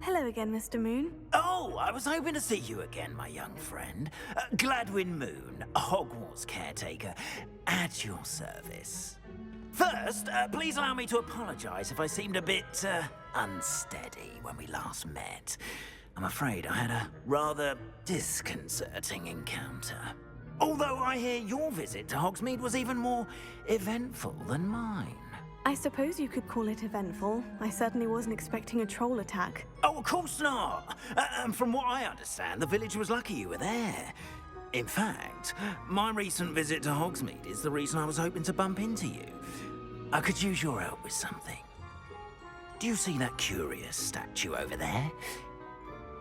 Hello again, Mr. Moon. Oh, I was hoping to see you again, my young friend. Gladwin Moon, Hogwarts caretaker, at your service. First, please allow me to apologize if I seemed a bit, unsteady when we last met. I'm afraid I had a rather disconcerting encounter. Although I hear your visit to Hogsmeade was even more eventful than mine. I suppose you could call it eventful. I certainly wasn't expecting a troll attack. Oh, of course not. And from what I understand, the village was lucky you were there. In fact, my recent visit to Hogsmeade is the reason I was hoping to bump into you. I could use your help with something. Do you see that curious statue over there?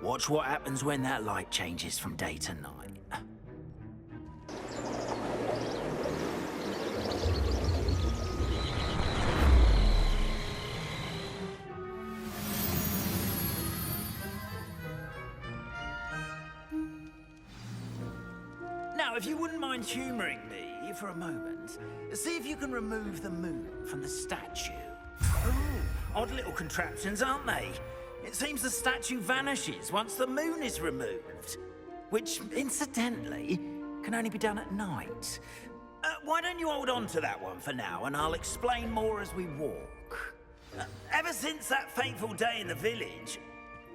Watch what happens when that light changes from day to night. Now, if you wouldn't mind humouring me for a moment, see if you can remove the moon from the statue. Oh, odd little contraptions, aren't they? It seems the statue vanishes once the moon is removed, which, incidentally, can only be done at night. Why don't you hold on to that one for now, and I'll explain more as we walk. Ever since that fateful day in the village,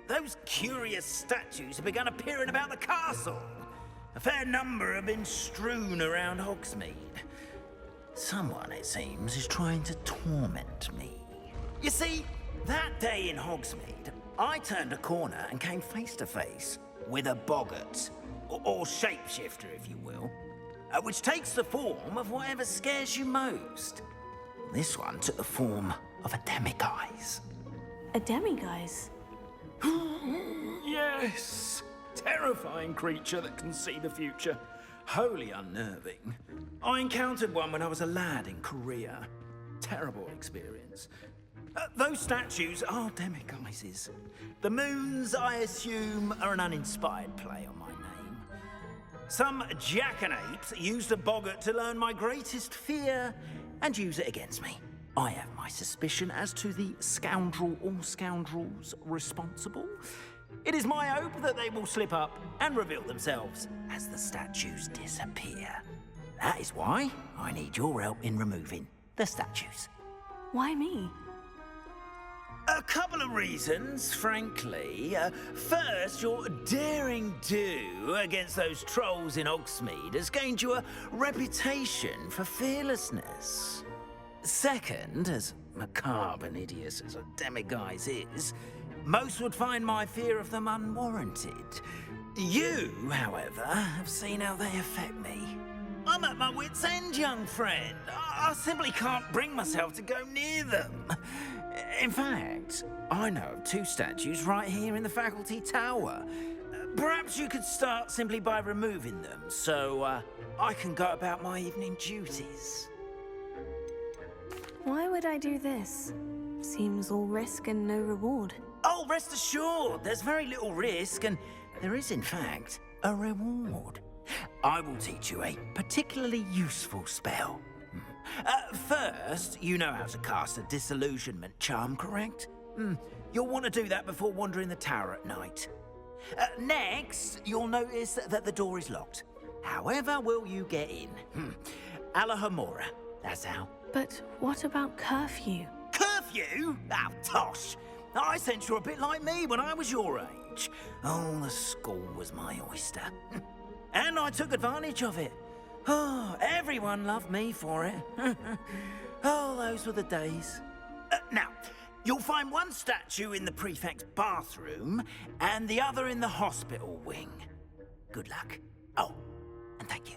those curious statues have begun appearing about the castle. A fair number have been strewn around Hogsmeade. Someone, it seems, is trying to torment me. You see, that day in Hogsmeade, I turned a corner and came face to face with a boggart, or shapeshifter, if you will, which takes the form of whatever scares you most. This one took the form of a demiguise. A demiguise? Yes! Terrifying creature that can see the future. Wholly unnerving. I encountered one when I was a lad in Korea. Terrible experience. Those statues are demiguises. The moons, I assume, are an uninspired play on my name. Some jackanapes used a boggart to learn my greatest fear and use it against me. I have my suspicion as to the scoundrel or scoundrels responsible. It is my hope that they will slip up and reveal themselves as the statues disappear. That is why I need your help in removing the statues. Why me? A couple of reasons, frankly. First, your daring do against those trolls in Hogsmeade has gained you a reputation for fearlessness. Second, as macabre and hideous as a demiguise is, most would find my fear of them unwarranted. You, however, have seen how they affect me. I'm at my wit's end, young friend. I simply can't bring myself to go near them. In fact, I know of two statues right here in the faculty tower. Perhaps you could start simply by removing them, so I can go about my evening duties. Why would I do this? Seems all risk and no reward. Oh, rest assured, there's very little risk, and there is, in fact, a reward. I will teach you a particularly useful spell. First, you know how to cast a disillusionment charm, correct? You'll want to do that before wandering the tower at night. Next, you'll notice that the door is locked. However will you get in? Alohamora, that's how. But what about curfew? Curfew? Oh, tosh. I sense you're a bit like me when I was your age. Oh, the school was my oyster. And I took advantage of it. Oh, everyone loved me for it. Oh, those were the days. Now, you'll find one statue in the prefect's bathroom and the other in the hospital wing. Good luck. Oh, and thank you.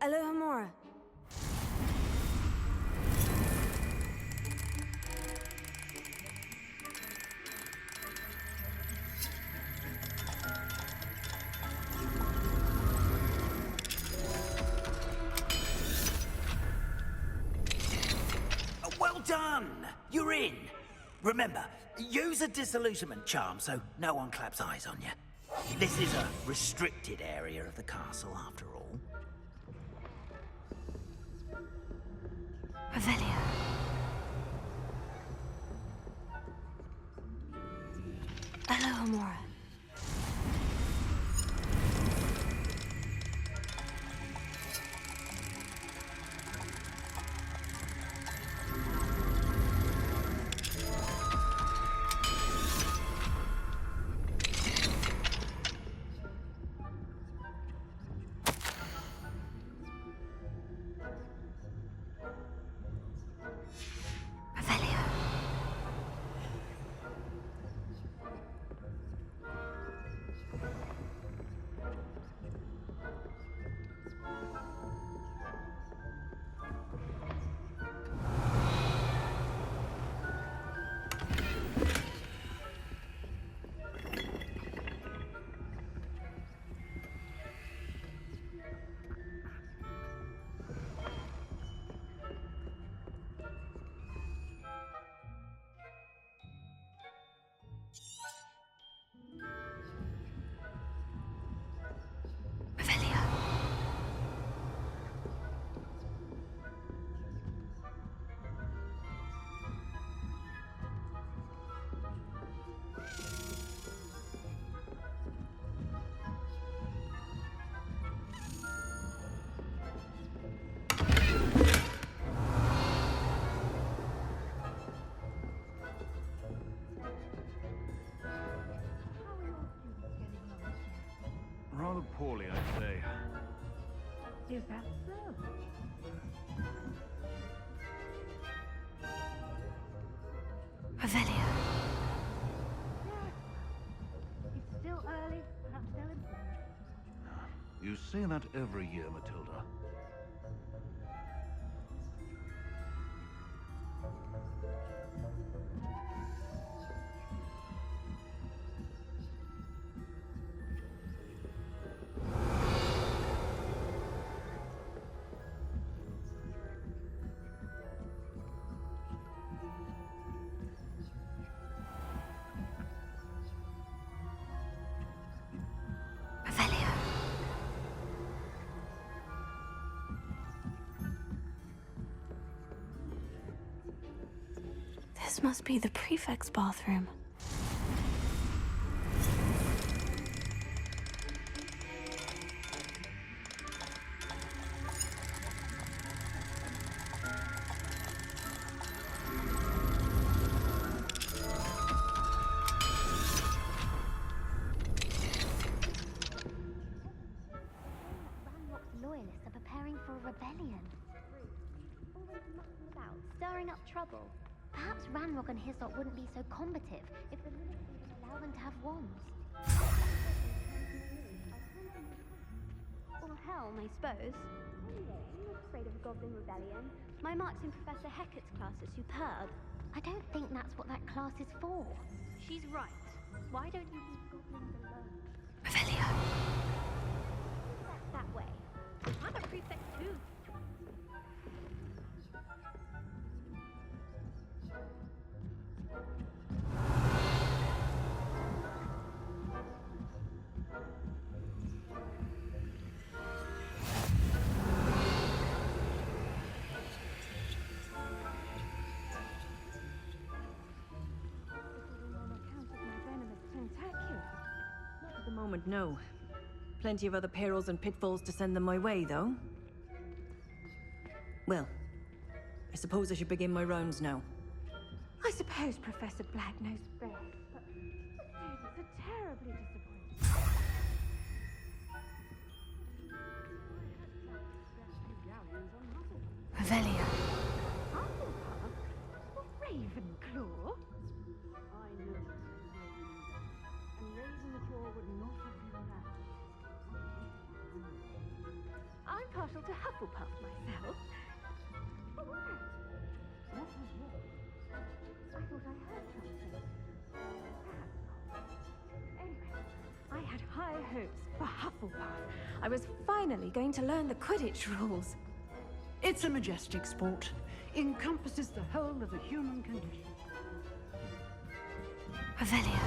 Alohamora. You're in. Remember, use a disillusionment charm so no one claps eyes on you. This is a restricted area of the castle, after all. Revelio. Alohamora. Rather poorly, I'd say. Is that so? Revelio. Yes. It's still early, perhaps they'll improve. You say that every year, Matilda. Revelio. This must be the prefect's bathroom. Loyalists are preparing for a rebellion. Always mucking about, stirring up trouble. Perhaps Ranrock and his lot wouldn't be so combative if the ministry would allow them to have wands. Or helm, I suppose. Anyway, I'm not afraid of a goblin rebellion. My marks in Professor Hecat's class are superb. I don't think that's what that class is for. She's right. Why don't you leave goblins alone? Revelio. That way. I'm a prefect too. Not at the moment, no. Plenty of other perils and pitfalls to send them my way, though. Well, I suppose I should begin my rounds now. I suppose Professor Black knows best, but the students are terribly disappointed. Revelio. Hufflepuff? Ravenclaw? I know. And Ravenclaw would not have been that. I'm partial to Hufflepuff myself. But why? What was wrong? I thought I heard something. Perhaps not. Anyway, I had high hopes for Hufflepuff. I was finally going to learn the Quidditch rules. It's a majestic sport. Encompasses the whole of the human condition. Revelio.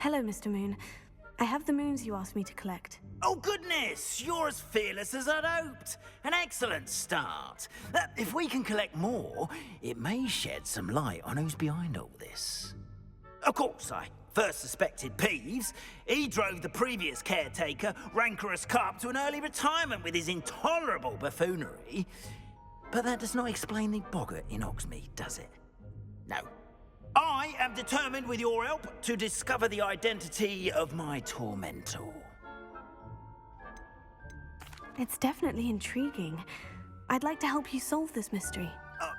Hello, Mr. Moon. I have the moons you asked me to collect. Oh, goodness! You're as fearless as I'd hoped. An excellent start. If we can collect more, it may shed some light on who's behind all this. Of course, I first suspected Peeves. He drove the previous caretaker, Rancorous Carp, to an early retirement with his intolerable buffoonery. But that does not explain the boggart in Hogsmeade, does it? No. I am determined, with your help, to discover the identity of my tormentor. It's definitely intriguing. I'd like to help you solve this mystery.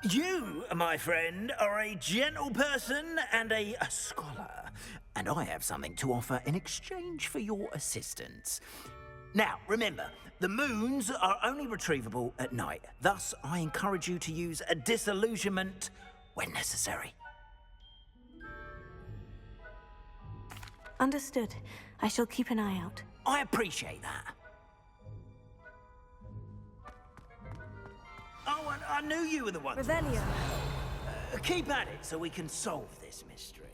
You, my friend, are a gentle person and a scholar, and I have something to offer in exchange for your assistance. Now, remember, the moons are only retrievable at night. Thus, I encourage you to use a disillusionment when necessary. Understood. I shall keep an eye out. I appreciate that. Oh, I knew you were the one. Revelio. Keep at it so we can solve this mystery.